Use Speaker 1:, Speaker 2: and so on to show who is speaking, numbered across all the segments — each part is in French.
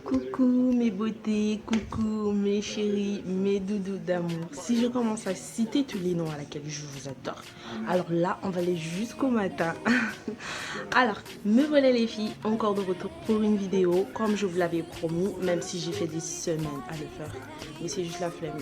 Speaker 1: Coucou mes beautés, coucou mes chéris, mes doudous d'amour. Si je commence à citer tous les noms à laquelle je vous adore, alors là, on va aller jusqu'au matin. Alors, me voilà les filles, encore de retour pour une vidéo, comme je vous l'avais promis, même si j'ai fait des semaines à le faire. Mais c'est juste la flemme.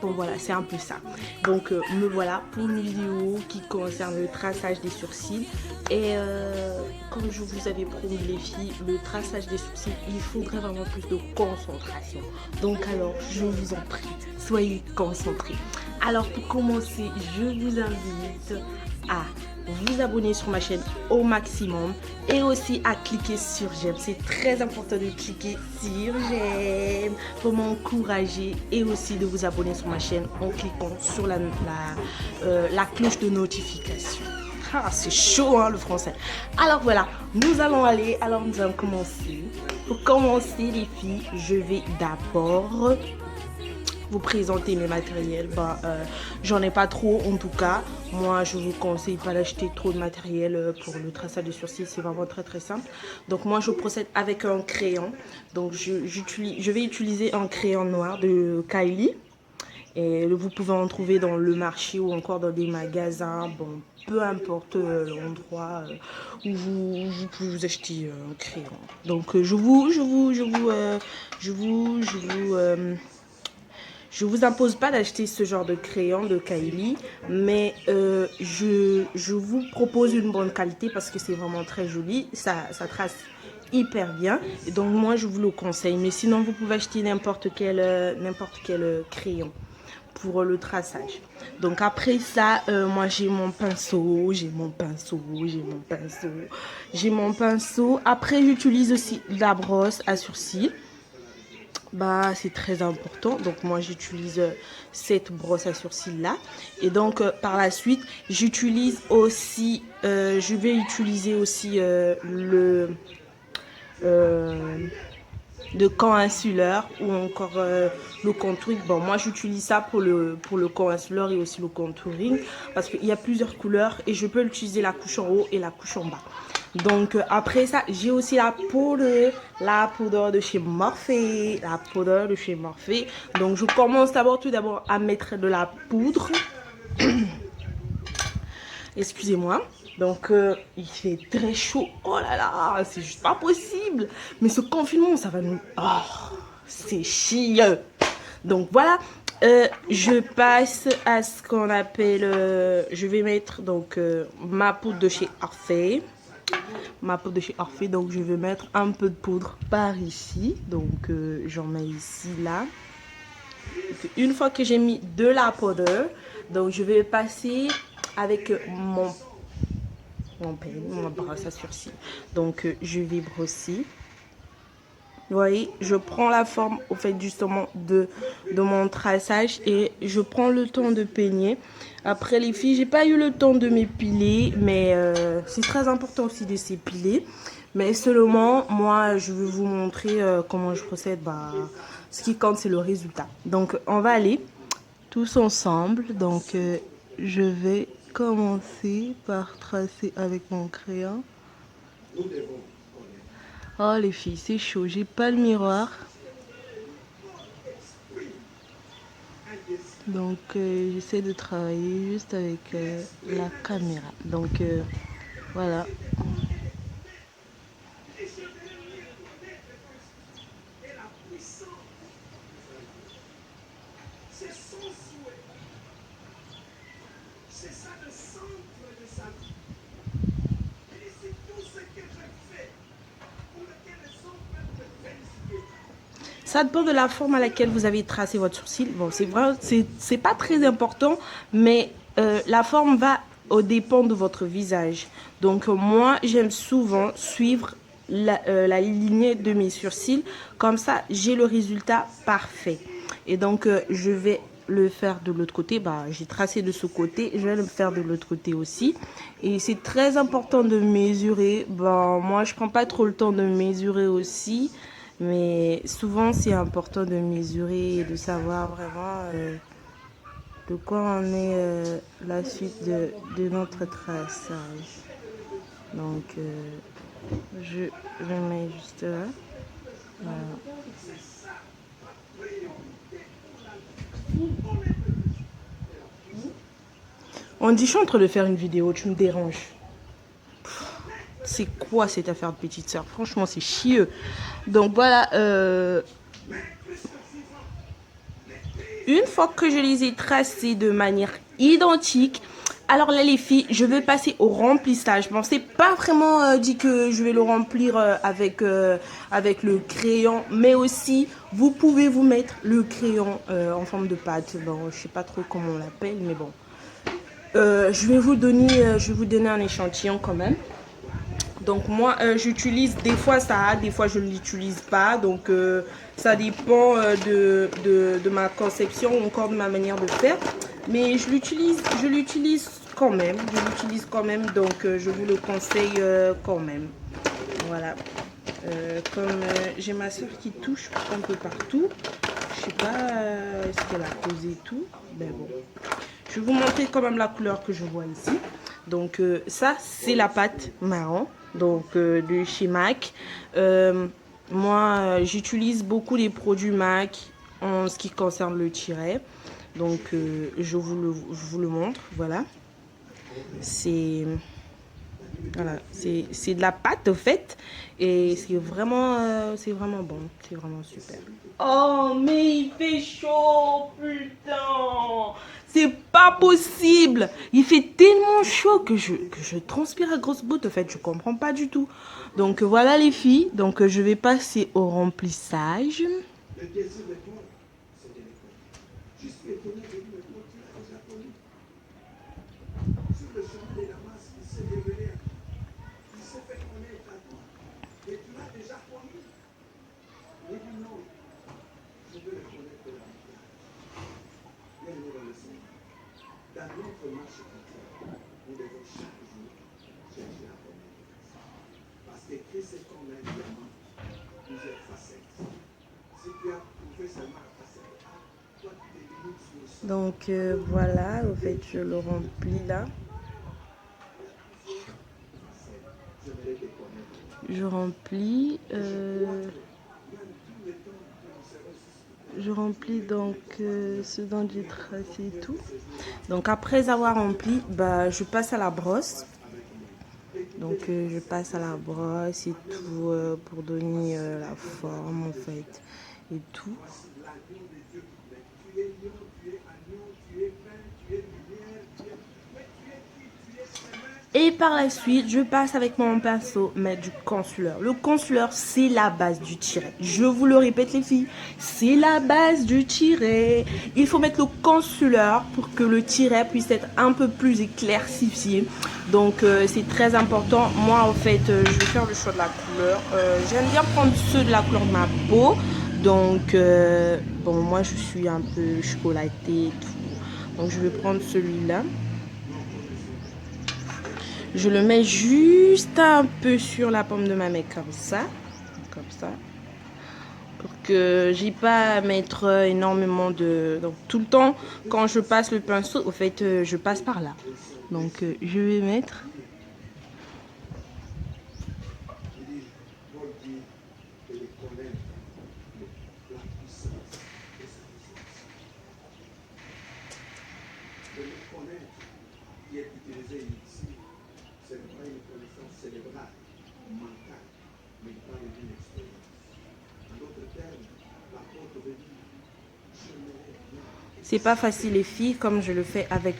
Speaker 1: Bon voilà, c'est un peu ça. Donc me voilà pour une vidéo qui concerne le traçage des sourcils. Et comme je vous avais promis les filles, le traçage des sourcils, il faudrait vraiment plus de concentration. Donc alors, je vous en prie, soyez concentrés. Alors pour commencer, je vous invite à vous abonner sur ma chaîne au maximum et aussi à cliquer sur j'aime. C'est très important de cliquer sur j'aime pour m'encourager et aussi de vous abonner sur ma chaîne en cliquant sur la cloche de notification. Ah, c'est chaud hein, le français. Alors voilà, nous allons commencer. Pour commencer les filles, je vais d'abord vous présenter mes matériels. J'en ai pas trop en tout cas. Moi je vous conseille pas d'acheter trop de matériel pour le traçage de sourcils, c'est vraiment très simple. Donc moi je procède avec un crayon. Donc je vais utiliser un crayon noir de Kylie. Et vous pouvez en trouver dans le marché ou encore dans des magasins. Bon, peu importe l'endroit où vous pouvez vous acheter un crayon. Donc je vous impose pas d'acheter ce genre de crayon de Kylie, mais je vous propose une bonne qualité parce que c'est vraiment très joli, ça trace hyper bien, et donc moi je vous le conseille. Mais sinon vous pouvez acheter n'importe quel crayon pour le traçage. Donc après ça, moi j'ai mon pinceau, j'ai mon pinceau. Après j'utilise aussi la brosse à sourcils. C'est très important. Donc moi j'utilise cette brosse à sourcils là. Et donc par la suite j'utilise aussi je vais utiliser aussi de camp insulaire ou encore le contouring. Bon, moi j'utilise ça pour le camp insulaire et aussi le contouring parce qu'il y a plusieurs couleurs et je peux utiliser la couche en haut et la couche en bas. Donc après ça, j'ai aussi la poudre de chez Morphe. Donc je commence tout d'abord à mettre de la poudre. Excusez-moi. Donc il fait très chaud. Oh là là, c'est juste pas possible. Mais ce confinement, ça va nous... Oh, c'est chiant. Donc voilà. Je passe à ce qu'on appelle... je vais mettre donc ma poudre de chez Orphée. Donc je vais mettre un peu de poudre par ici. Donc j'en mets ici, là. Donc, une fois que j'ai mis de la poudre, donc je vais passer avec mon brosse à sourcils. Donc je vais brosser. Vous voyez, je prends la forme au fait justement de mon traçage et je prends le temps de peigner. Après les filles, j'ai pas eu le temps de m'épiler, mais c'est très important aussi de s'épiler. Mais seulement, moi, je vais vous montrer comment je procède. Ce qui compte, c'est le résultat. Donc, on va aller tous ensemble. Donc, je vais commencer par tracer avec mon crayon. Oh les filles, c'est chaud, j'ai pas le miroir. Donc j'essaie de travailler juste avec la caméra. Donc voilà. Ça dépend de la forme à laquelle vous avez tracé votre sourcil. Bon, c'est vrai, c'est pas très important, mais la forme va au dépend de votre visage. Donc moi, j'aime souvent suivre la lignée de mes sourcils. Comme ça, j'ai le résultat parfait. Et donc, je vais le faire de l'autre côté. J'ai tracé de ce côté, je vais le faire de l'autre côté aussi. Et c'est très important de mesurer. Moi, je prends pas trop le temps de mesurer aussi. Mais souvent, c'est important de mesurer et de savoir vraiment de quoi en est la suite de notre traçage. Donc, Je le mets juste là. Voilà. On dit, je suis en train de faire une vidéo, tu me déranges. C'est quoi cette affaire de petite sœur? Franchement, c'est chieux. Donc voilà, une fois que je les ai tracés de manière identique, alors là les filles, je vais passer au remplissage. Bon, c'est pas vraiment dit que je vais le remplir avec le crayon, mais aussi vous pouvez vous mettre le crayon en forme de pâte. Bon, je sais pas trop comment on l'appelle, mais bon. Je vais vous donner un échantillon quand même. Donc moi, j'utilise, des fois ça, des fois je ne l'utilise pas. Donc ça dépend de ma conception ou encore de ma manière de faire. Mais je l'utilise quand même. Je l'utilise quand même, donc je vous le conseille quand même. Voilà. Comme j'ai ma soeur qui touche un peu partout. Je sais pas ce qu'elle a causé et tout. Mais bon. Je vais vous montrer quand même la couleur que je vois ici. Donc ça, c'est la pâte marron, donc de chez MAC. Moi, j'utilise beaucoup les produits MAC en ce qui concerne le tiret. Donc je vous le montre, voilà. C'est de la pâte au fait et c'est vraiment bon, c'est vraiment super. Oh mais il fait chaud, putain, c'est pas possible, il fait tellement chaud que je transpire à grosses gouttes, en fait je comprends pas du tout. Donc voilà les filles, donc je vais passer au remplissage. Donc voilà, au fait je le remplis là. Je remplis donc ce dont j'ai tracé et tout. Donc après avoir rempli, bah, je passe à la brosse. Donc je passe à la brosse et tout pour donner la forme en fait et tout. Et par la suite, je passe avec mon pinceau mettre du concealer. Le concealer, c'est la base du tiret. Je vous le répète les filles, c'est la base du tiret. Il faut mettre le concealer pour que le tiret puisse être un peu plus éclaircifié. Donc c'est très important. Moi en fait, je vais faire le choix de la couleur. J'aime bien prendre ceux de la couleur de ma peau. Donc bon, moi je suis un peu chocolatée et tout. Donc je vais prendre celui-là. Je le mets juste un peu sur la paume de ma main comme ça, pour que j'ai pas à mettre énormément de. Donc tout le temps, quand je passe le pinceau, au fait, je passe par là. Donc je vais mettre. C'est pas facile les filles, comme je le fais avec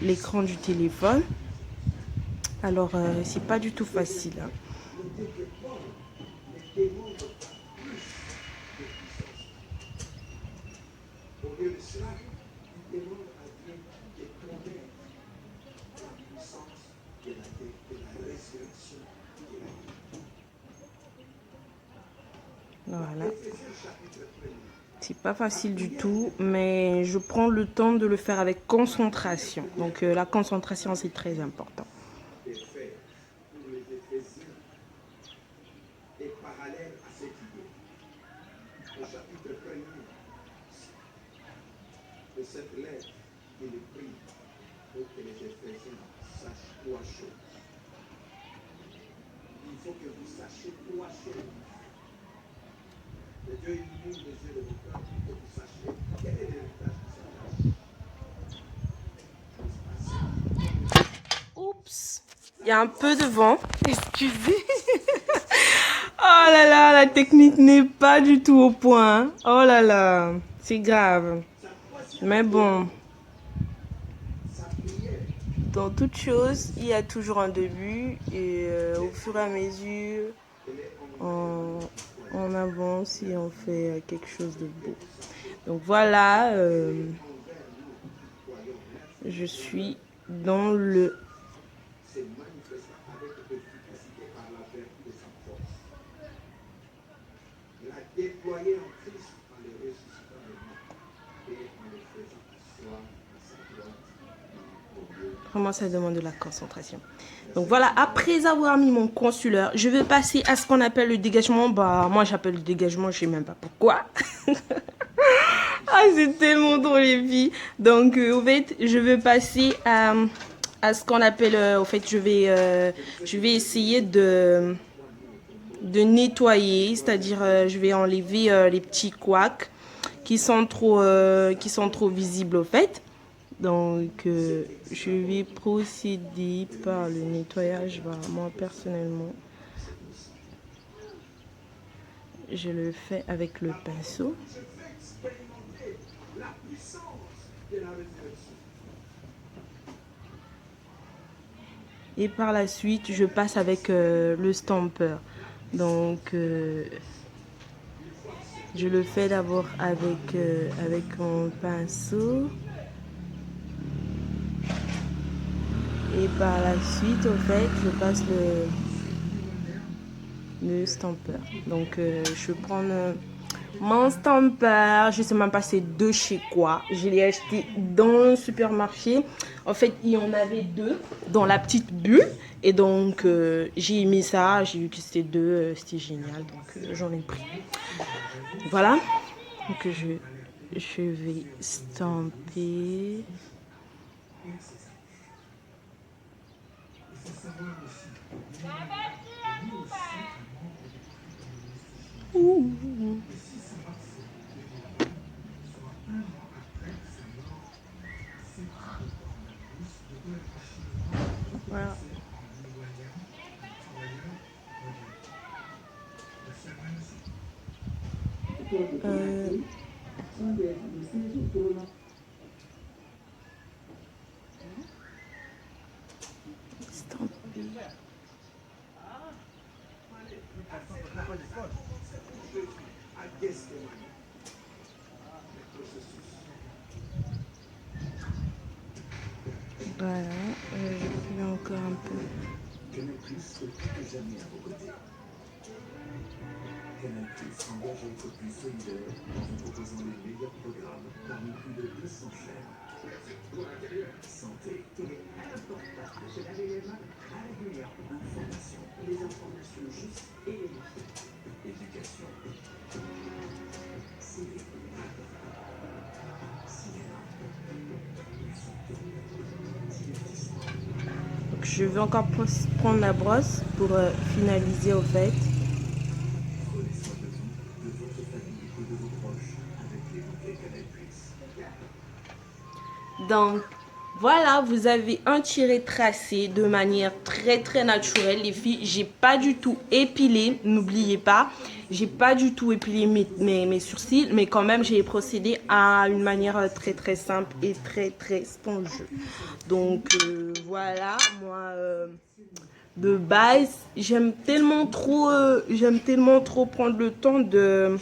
Speaker 1: l'écran du téléphone. Alors c'est pas du tout facile. Hein. Voilà. C'est pas facile du tout, mais je prends le temps de le faire avec concentration. Donc la concentration, c'est très important. Oups, il y a un peu de vent, excusez. Oh là là, la technique n'est pas du tout au point. Oh là là, c'est grave. Mais bon, dans toute chose, il y a toujours un début. Et au fur et à mesure, on avance et on fait quelque chose de beau. Donc voilà, je suis dans le... Vraiment, ça demande de la concentration. Donc voilà, après avoir mis mon concealer, je vais passer à ce qu'on appelle le dégagement. Bah, moi j'appelle le dégagement, je sais même pas pourquoi. Ah, c'est tellement drôle les filles. Donc, au fait, je vais passer à ce qu'on appelle, au fait, je vais essayer de nettoyer, c'est-à-dire, je vais enlever les petits couacs qui sont trop visibles au fait. Donc, je vais procéder par le nettoyage. Voilà, moi, personnellement, je le fais avec le pinceau. Et par la suite, je passe avec le stamper. Donc, je le fais d'abord avec mon pinceau. Et par la suite, au fait, je passe le stamper. Donc, je prends mon stamper. Je sais même pas c'est de chez quoi. Je l'ai acheté dans le supermarché. En fait, il y en avait deux dans la petite bulle. Et donc, j'ai mis ça. J'ai vu que c'était deux. C'était génial. Donc, j'en ai pris. Voilà. Donc, je vais stamper. Voilà. Voilà, je fais encore un peu. Canal+ fait quelques années à vos côtés. Canal+ s'engage à être plus solidaire en vous proposant les meilleurs programmes parmi plus de 200 chaînes. Santé, télé, se laver les mains régulièrement, information, les informations justes et vérifiées. Éducation, civisme, cinéma, donc je vais encore prendre la brosse pour finaliser au fait. Prenez soin de vous, de votre famille et de vos proches avec les bouquets Canal+. Donc voilà, vous avez un tiré tracé de manière très naturelle les filles. J'ai pas du tout épilé, n'oubliez pas, j'ai pas du tout épilé mes sourcils, mais quand même j'ai procédé à une manière très simple et très spongeux. Donc voilà, moi de base j'aime tellement trop prendre le temps de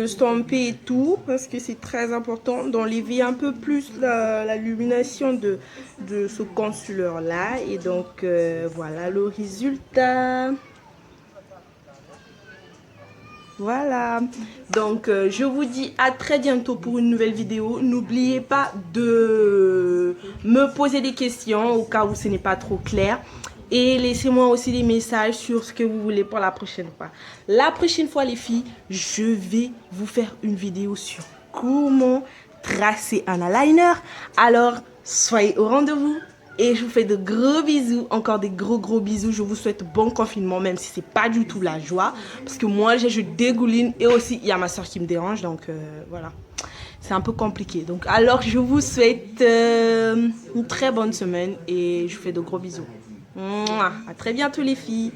Speaker 1: stamper et tout, parce que c'est très important d'enlever un peu plus la lumination de ce concealer là. Et donc voilà le résultat. Voilà, donc je vous dis à très bientôt pour une nouvelle vidéo. N'oubliez pas de me poser des questions au cas où ce n'est pas trop clair. Et laissez-moi aussi des messages sur ce que vous voulez pour la prochaine fois. La prochaine fois les filles, je vais vous faire une vidéo sur comment tracer un eyeliner. Alors, soyez au rendez-vous. Et je vous fais de gros bisous, encore des gros bisous. Je vous souhaite bon confinement, même si c'est pas du tout la joie. Parce que moi, je dégouline et aussi, il y a ma soeur qui me dérange. Donc voilà, c'est un peu compliqué. Donc alors, je vous souhaite une très bonne semaine et je vous fais de gros bisous. Mouah, à très bientôt les filles.